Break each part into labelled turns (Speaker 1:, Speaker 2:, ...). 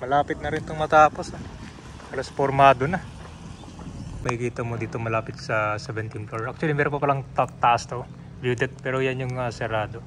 Speaker 1: Malapit na rin itong matapos. Alas formado na. Makikita mo dito malapit sa 17th floor. Actually meron pa palang taas to. View deck, pero yan yung sarado.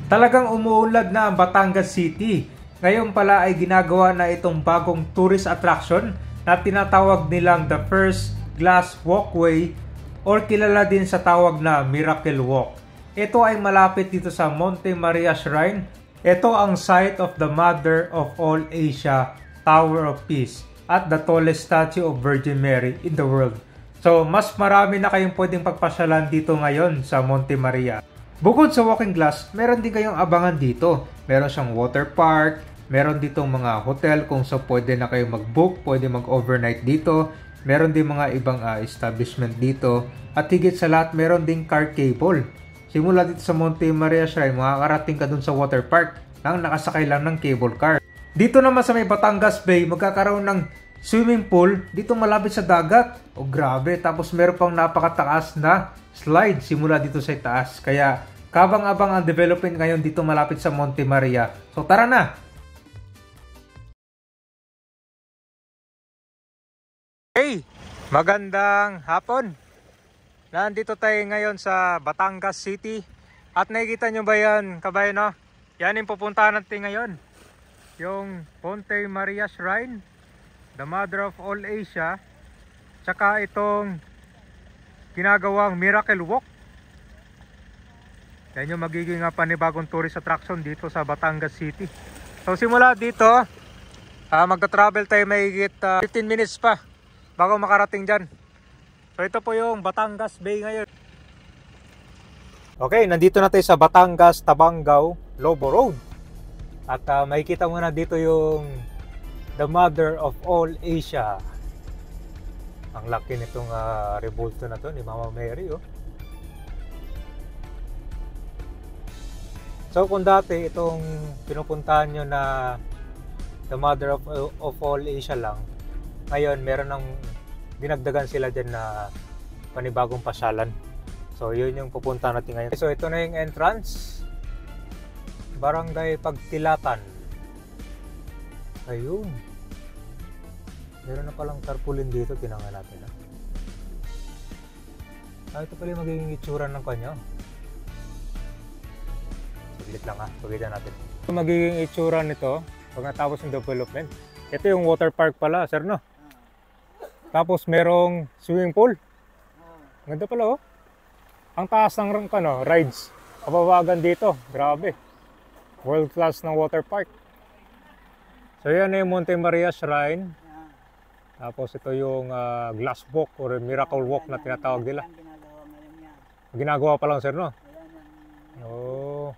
Speaker 1: Talagang umuunlad na ang Batangas City. Ngayon pala ay ginagawa na itong bagong tourist attraction na tinatawag nilang the First Glass Walkway or kilala din sa tawag na Miracle Walk. Ito ay malapit dito sa Monte Maria Shrine. Ito ang site of the Mother of all Asia, Tower of Peace, at the tallest statue of Virgin Mary in the world. So, mas marami na kayong pwedeng pagpasyalan dito ngayon sa Monte Maria. Bukod sa walking glass, meron din kayong abangan dito. Meron siyang water park, meron ditong mga hotel kung so pwede na kayo mag-book, pwede mag-overnight dito. Meron din mga ibang establishment dito. At higit sa lahat, meron din car cable. Simula dito sa Monte Maria Shrine, makakarating ka dun sa water park nang nakasakay lang ng cable car. Dito naman sa may Batangas Bay, magkakaroon ng swimming pool dito malapit sa dagat. Oh, grabe. Tapos meron pang napakataas na slide simula dito sa taas. Kaya kabang-abang ang development ngayon dito malapit sa Monte Maria. So tara na! Hey! Magandang hapon! Nandito tayo ngayon sa Batangas City. At nakikita nyo ba yan, kabayan, no? Yan yung pupuntahan natin ngayon. Yung Monte Maria Shrine, the Mother of all Asia, tsaka itong ginagawang Miracle Walk. Yan yung magiging panibagong tourist attraction dito sa Batangas City. So simula dito, magta-travel tayo mahigit 15 minutes pa bago makarating dyan. So ito po yung Batangas Bay ngayon. Okay, nandito na tayo sa Batangas, Tabangao, Lobo Road. At makikita mo na dito yung the Mother of all Asia. Ang laki nitong rebulto na to ni Mama Mary, oh. So kung dati itong pinupuntahan nyo na the Mother of all Asia lang, ngayon meron ng dinagdagan sila dyan na panibagong pasyalan. So yun yung pupuntahan natin ngayon. So ito na yung entrance, Barangay Pagtilatan. Ayun, meron na palang tarpaulin dito. Tinangan natin, ito pala yung magiging itsura ng kanya. Saglit lang, pagkita natin ito magiging itsura nito pag natapos yung development. Ito yung water park pala, sir, no? Tapos merong swimming pool. Ganda pala, oh. Ang taas ng rides, kababagan dito. Grabe, world class ng water park. So yan na yung Monte Maria Shrine. Tapos ito yung glass walk or miracle walk na tinatawag nila. Ginagawa pa lang, sir, no? Oh,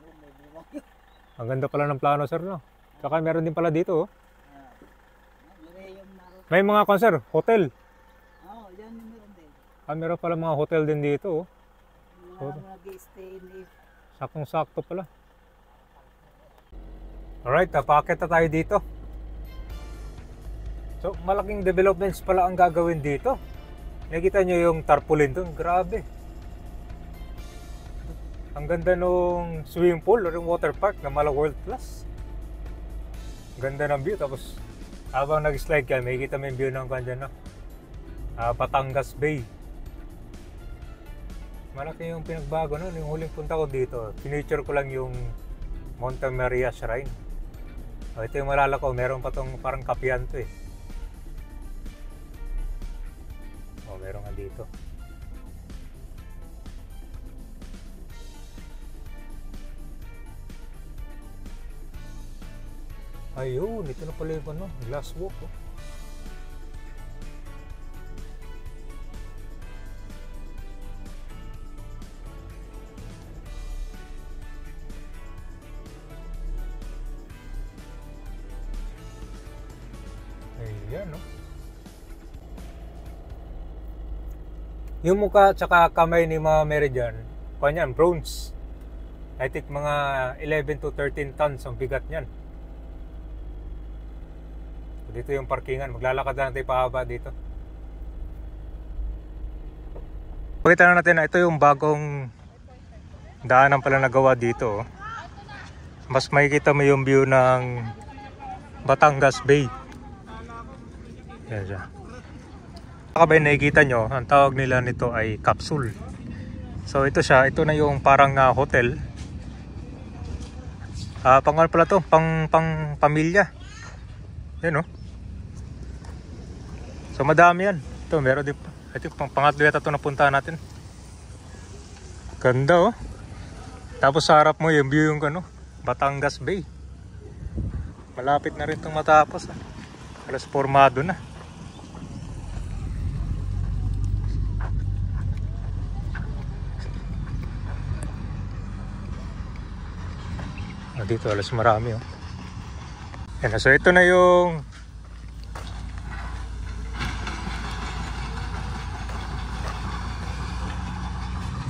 Speaker 1: ang ganda pala ng plano, sir, no? Saka meron din pala dito, oh. May mga sir, hotel. Meron pala mga hotel din dito, oh. Sakong-sakto pala. Alright, paakit na tayo dito. So, malaking developments pala ang gagawin dito. Nakita nyo yung tarpaulin doon, grabe. Ang ganda nung swimming pool or yung water park na mala world class. Ganda ng view. Tapos habang nag-slide ka, makikita mo yung view ng kanya, no? Batangas Bay. Malaki yung pinagbago, no? Yung huling punta ko dito, pinicture ko lang yung Monte Maria Shrine. Ito yung malala ko, meron pa tong parang kapihan to, eh. Meron nga dito. Ayun, ito na pala yung glass walk, oh. Ayan, no? Yung mukha at saka kamay ni Mama Mary dyan, kanyan, bronze. I think mga 11 to 13 tons ang bigat niyan. Dito yung parkingan, maglalakad na tayo pahaba dito. Pakita na natin na ito yung bagong daanan pala nagawa dito, oh. mas makikita mo yung view ng Batangas Bay. Yan siya. Baka ba nakikita nyo, ang tawag nila nito ay capsule. So ito siya, ito na yung parang hotel. Pang ano pala to, pang pamilya. Yan oh. So madami yan. Ito meron din pa. Ito pangatlo yata ito napuntahan natin. Ganda oh. Tapos sa harap mo yung view yung ano, Batangas Bay. Malapit na rin itong matapos. Alas formado na. Dito alas marami oh. Yan, so ito na yung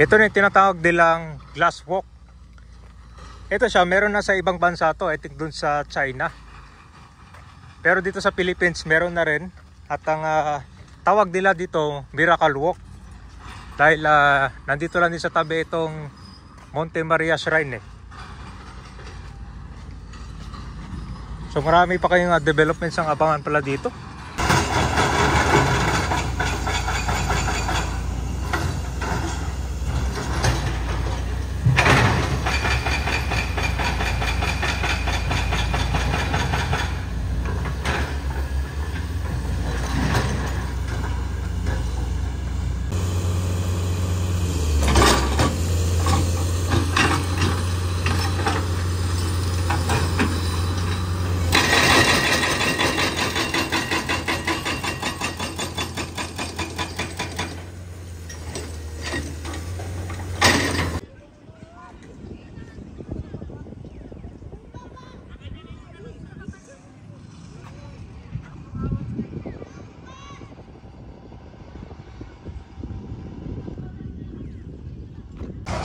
Speaker 1: yung tinatawag nilang glass walk. Ito siya, meron na sa ibang bansa to, I think dun sa China. Pero dito sa Philippines meron na rin. At ang tawag nila dito Miracle Walk. Dahil nandito lang din sa tabi itong Monte Maria Shrine eh. So marami pa kayong developments ang abangan pala dito.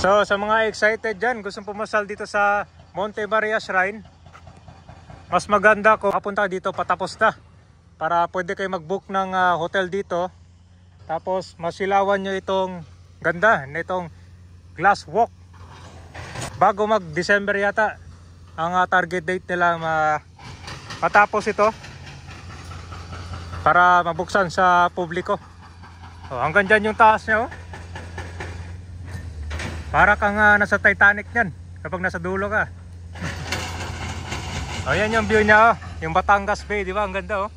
Speaker 1: So sa mga excited dyan, gustong pumasal dito sa Monte Maria Shrine, mas maganda kung papunta dito patapos na, para pwede kayo mag-book ng hotel dito. Tapos masilawan nyo itong ganda na itong glass walk bago mag December yata ang target date nila matapos ito para mabuksan sa publiko. So, hanggang dyan yung taas nya oh. Para kang nasa Titanic yan kapag nasa dulo ka. O yan yung view niya oh. Yung Batangas Bay, di ba? Ang ganda oh.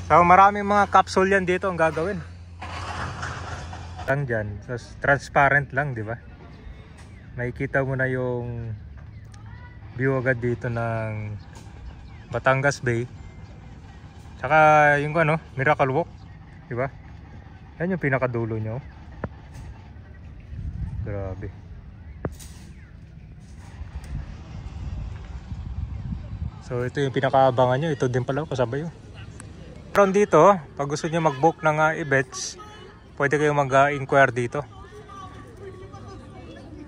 Speaker 1: So maraming mga capsule yan dito ang gagawin. Lang dyan, so, transparent lang, di ba? Makikita mo na yung view agad dito ng Batangas Bay. Tsaka yung ano, Miracle Walk, di ba? Yan yung pinakadulo nyo. Grabe. So ito yung pinakaabangan nyo. Ito din pala kasabay yun. Around dito, pag gusto nyo mag-book ng events, pwede kayo mag-inquire dito.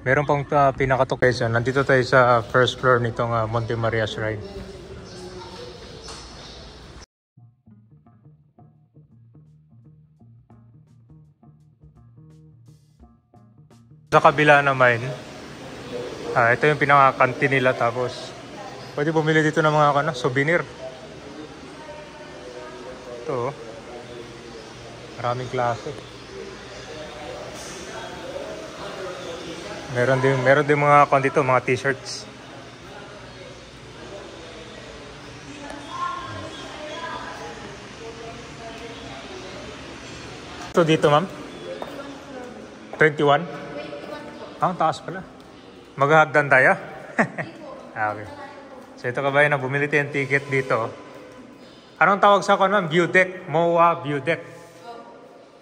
Speaker 1: Meron pang pinaka-location. Nandito tayo sa first floor nitong Monte Maria Shrine. Sa kabila naman, ito yung pinaka-canteen nila, tapos pwede bumili dito ng mga souvenir. Ito, maraming klase. Meron din mga dito, mga t-shirts. Ito dito, ma'am? 21? Ang taas pala. Maghahagdan tayo? Okay. So ito kabayan, bumili tayo ng ticket dito. Anong tawag sa ma'am? View deck. MOA view deck.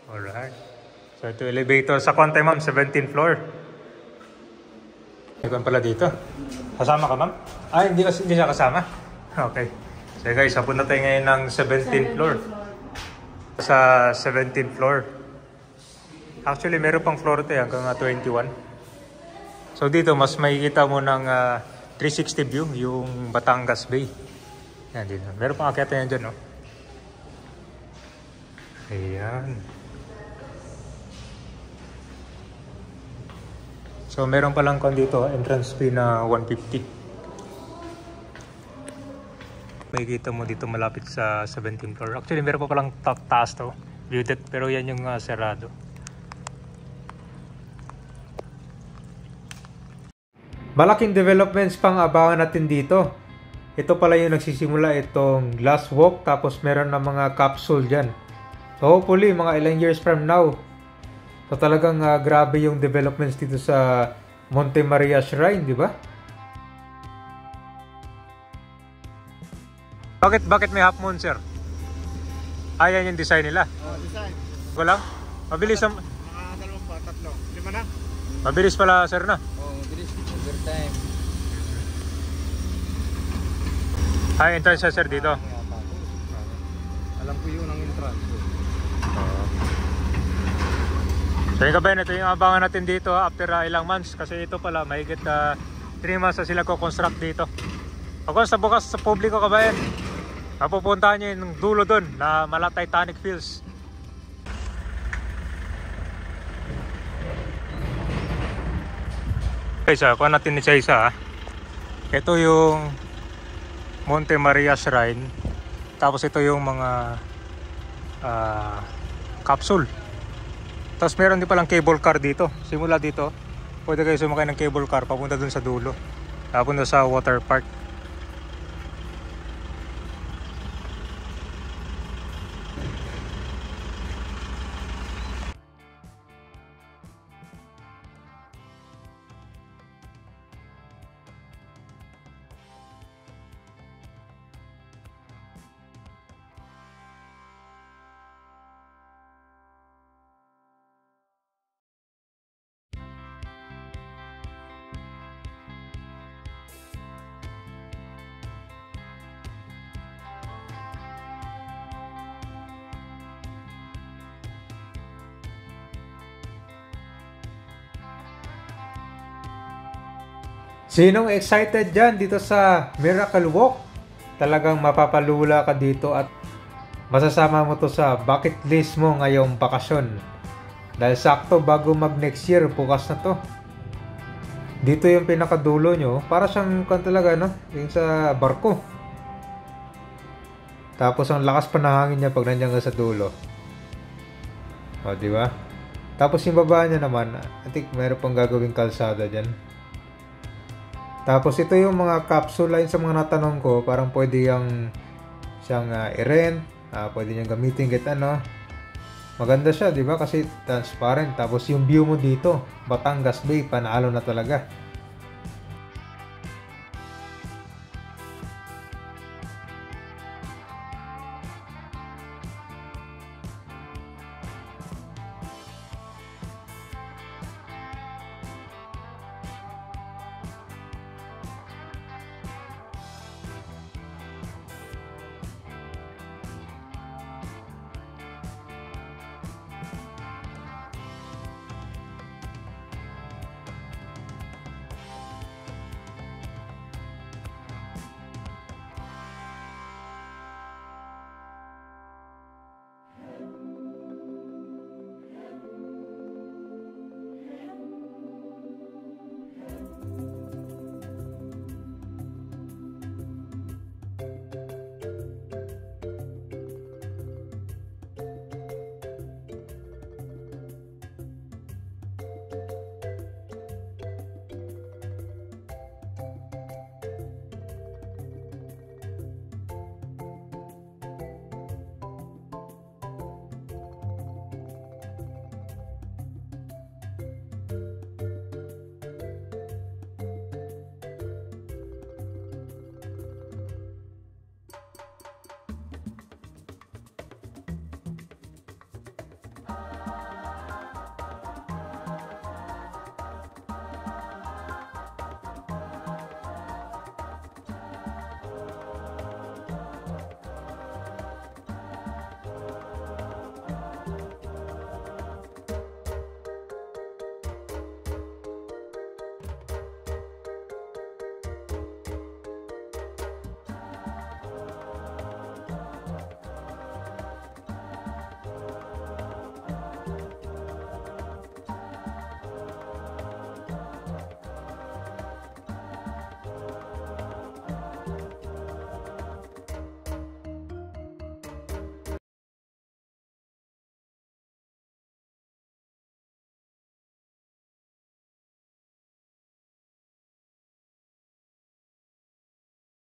Speaker 1: Alright. So ito elevator sa konti ma'am, 17th floor. Ikaw pala dito. Kasama ka ma'am? Hindi siya kasama? Okay. So guys, napunta tayo ngayon ng 17th floor. Sa 17th floor. Actually, meron pang floor ito hanggang 21. So dito, mas makikita mo ng 360 view, yung Batangas Bay. Yan dito. Meron pang akyatan yan dyan, no? Ayan. So meron palang kon dito, entrance fee na 150. May kita mo dito malapit sa 17th floor. Actually meron pa palang taas to, view deck, pero yan yung sarado. Malaking developments pang abangan natin dito. Ito pala yung nagsisimula itong glass walk, tapos meron na mga capsule dyan. So hopefully mga ilang years from now, so talagang grabe yung developments dito sa Monte Maria Shrine, di ba? Bakit may half moon, sir? Ayan yung design nila.
Speaker 2: Design.
Speaker 1: Wala? Mabilis ang...
Speaker 2: Mga dalawang pa, tatlo. Lima na?
Speaker 1: Mabilis pala, sir, na?
Speaker 2: Mabilis. Overtime.
Speaker 1: Entrance siya, sir, dito.
Speaker 2: Alam ko yun ang entrance.
Speaker 1: So yung kabayan, ito yung abangan natin dito after ilang months. Kasi ito pala, mahigit 3 months na sila ko-construct dito. Pag sa bukas sa publiko, kabayan, mapupuntahan nyo yung dulo dun na mala Titanic feels. Okay, so kuha natin isa-isa. Ito yung Monte Maria Shrine. Tapos ito yung mga capsule. Tapos meron din palang cable car dito. Simula dito, pwede kayo sumakay ng cable car papunta dun sa dulo, papunta sa water park. Sinong excited dyan dito sa Miracle Walk? Talagang mapapalula ka dito at masasama mo to sa bucket list mo ngayong bakasyon. Dahil sakto bago mag next year, bukas na to. Dito yung pinakadulo nyo, para siyang talaga, no? Yung sa barko. Tapos ang lakas pa ng hangin niya pag nandiyan ka sa dulo. O, di ba? Tapos yung baba niya naman, I think mayroon pang gagawing kalsada dyan. Tapos ito yung mga capsule line sa mga natanong ko, parang pwede siyang i-rent, pwede niyang gamitin kahit ano. Maganda siya, di ba? Kasi transparent. Tapos yung view mo dito, Batangas Bay, panalo na talaga.